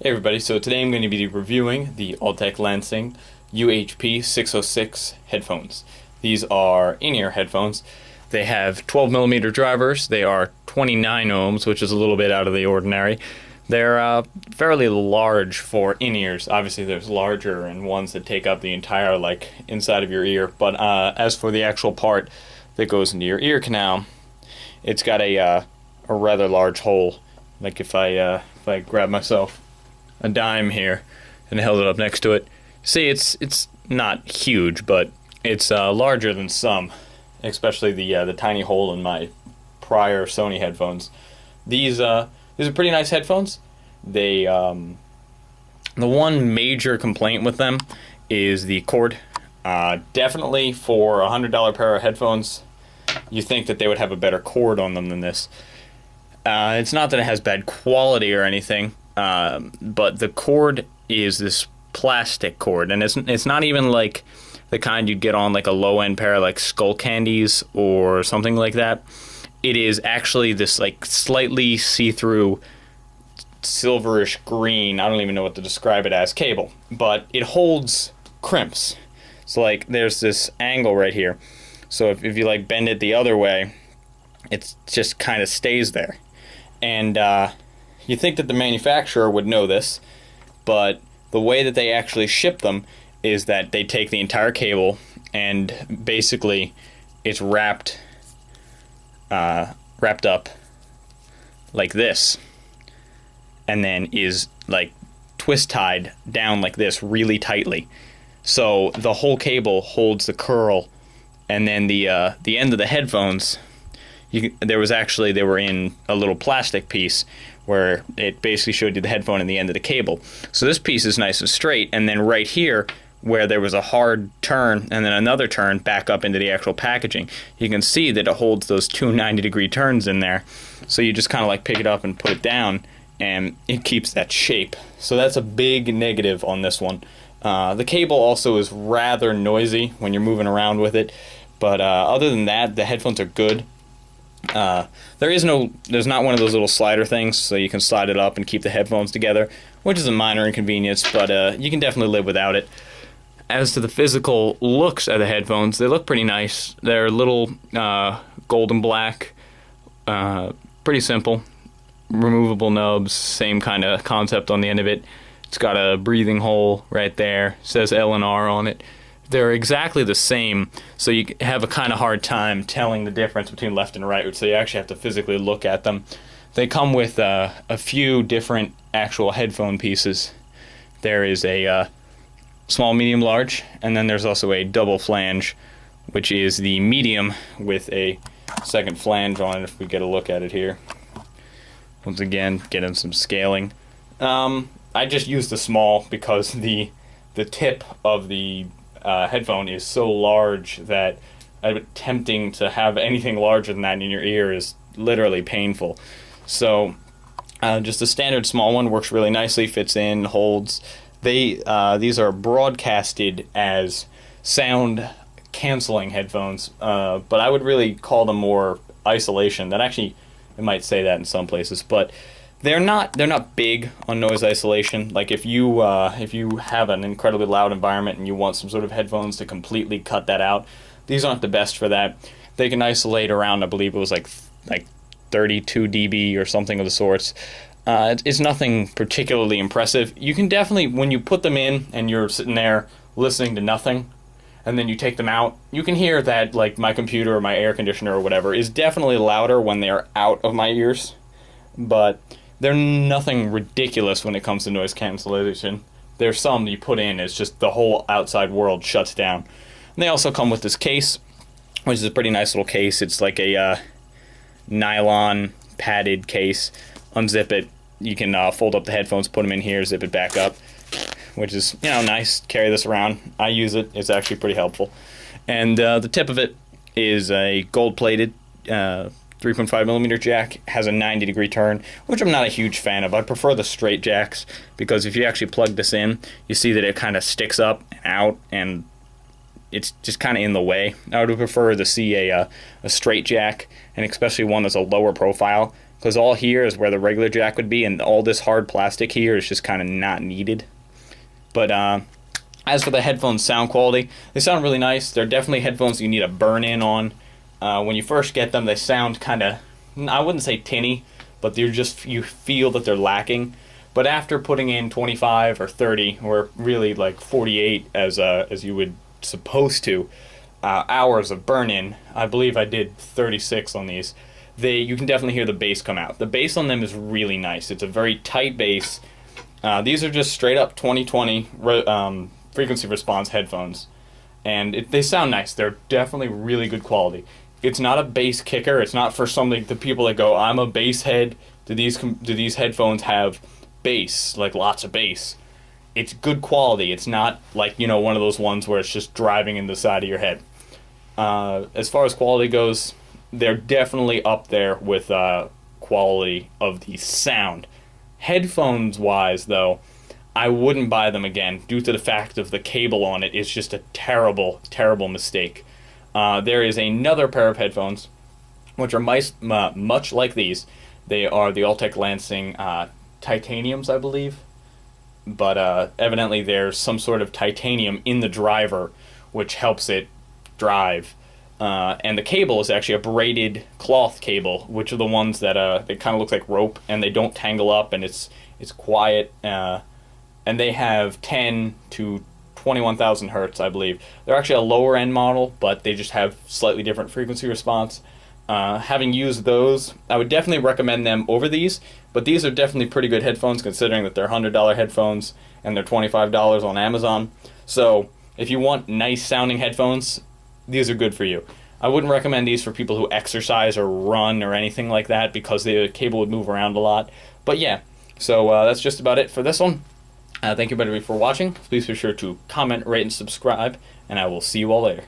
Hey everybody, so today I'm going to be reviewing the Altec Lansing UHP606 headphones. These are in-ear headphones. They have 12mm drivers. They are 29 ohms, which is a little bit out of the ordinary. They're fairly large for in-ears. Obviously there's larger and ones that take up the entire inside of your ear, but as for the actual part that goes into your ear canal, it's got a rather large hole. Like if I grab myself a dime here and held it up next to it. See, it's not huge, but it's larger than some, especially the tiny hole in my prior Sony headphones. These are pretty nice headphones. They the one major complaint with them is the cord. Definitely for a $100 pair of headphones, you think that they would have a better cord on them than this. It's not that it has bad quality or anything. But the cord is this plastic cord, and it's not even like the kind you'd get on like a low-end pair of like Skull Candies or something like that. It is actually this like slightly see-through silverish green, I don't even know what to describe it as, cable, but it holds crimps. So like there's this angle right here, so if you like bend it the other way, it just kind of stays there. And you think that the manufacturer would know this, but the way that they actually ship them is that they take the entire cable and basically it's wrapped up like this, and then is like twist tied down like this really tightly. So the whole cable holds the curl, and then the end of the headphones, they were in a little plastic piece where it basically showed you the headphone and the end of the cable. So this piece is nice and straight, and then right here, where there was a hard turn and then another turn back up into the actual packaging, you can see that it holds those two 90-degree turns in there. So you just kind of like pick it up and put it down, and it keeps that shape. So that's a big negative on this one. The cable also is rather noisy when you're moving around with it, but other than that, the headphones are good. There's not one of those little slider things, so you can slide it up and keep the headphones together, which is a minor inconvenience, but you can definitely live without it. As to the physical looks of the headphones, they look pretty nice. They're little golden black, pretty simple, removable nubs, same kind of concept on the end of it. It's got a breathing hole right there, it says L&R on it. They're exactly the same, so you have a kind of hard time telling the difference between left and right, so you actually have to physically look at them. They come with a few different actual headphone pieces. There is a small, medium, large, and then there's also a double flange, which is the medium with a second flange on it, if we get a look at it here. Once again, getting some scaling. I just used the small because the tip of the headphone is so large that attempting to have anything larger than that in your ear is literally painful. So just a standard small one works really nicely, fits in, holds. These are broadcasted as sound canceling headphones, but I would really call them more isolation. That actually, I might say that in some places, but they're not big on noise isolation. Like if you have an incredibly loud environment and you want some sort of headphones to completely cut that out, these aren't the best for that. They can isolate around, I believe it was like 32 dB or something of the sorts. It's nothing particularly impressive. You can definitely, when you put them in and you're sitting there listening to nothing, and then you take them out, you can hear that like my computer or my air conditioner or whatever is definitely louder when they are out of my ears, but they're nothing ridiculous when it comes to noise cancellation. There's some that you put in, it's just the whole outside world shuts down. And they also come with this case, which is a pretty nice little case. It's like a nylon padded case. Unzip it, you can fold up the headphones, put them in here, zip it back up, which is, nice. Carry this around. I use it. It's actually pretty helpful. And the tip of it is a gold-plated 3.5mm jack, has a 90-degree turn, which I'm not a huge fan of. I prefer the straight jacks, because if you actually plug this in, you see that it kind of sticks up and out, and it's just kind of in the way. I would prefer to see a straight jack, and especially one that's a lower profile, because all here is where the regular jack would be, and all this hard plastic here is just kind of not needed. But as for the headphones sound quality, they sound really nice. They're definitely headphones you need a burn-in on. When you first get them, they sound kind of, I wouldn't say tinny, but you feel that they're lacking. But after putting in 25 or 30, or really like 48 as you would supposed to, hours of burn-in, I believe I did 36 on these, you can definitely hear the bass come out. The bass on them is really nice. It's a very tight bass. These are just straight up 2020 frequency response headphones, and they sound nice. They're definitely really good quality. It's not a bass kicker. It's not for the people that go, I'm a bass head. Do these headphones have bass, like lots of bass? It's good quality. It's not like, one of those ones where it's just driving in the side of your head. As far as quality goes, they're definitely up there with quality of the sound. Headphones wise, though, I wouldn't buy them again due to the fact of the cable on it is just a terrible, terrible mistake. There is another pair of headphones which are much like these. They are the Altec Lansing titaniums, I believe. But evidently there's some sort of titanium in the driver which helps it drive. And the cable is actually a braided cloth cable, which are the ones that they kind of look like rope, and they don't tangle up, and it's quiet. And they have 10 to 21,000 hertz, I believe. They're actually a lower end model, but they just have slightly different frequency response. Having used those, I would definitely recommend them over these, but these are definitely pretty good headphones considering that they're $100 headphones and they're $25 on Amazon. So if you want nice sounding headphones, these are good for you. I wouldn't recommend these for people who exercise or run or anything like that because the cable would move around a lot. But yeah, so that's just about it for this one. Thank you everybody for watching. Please be sure to comment, rate, and subscribe, and I will see you all later.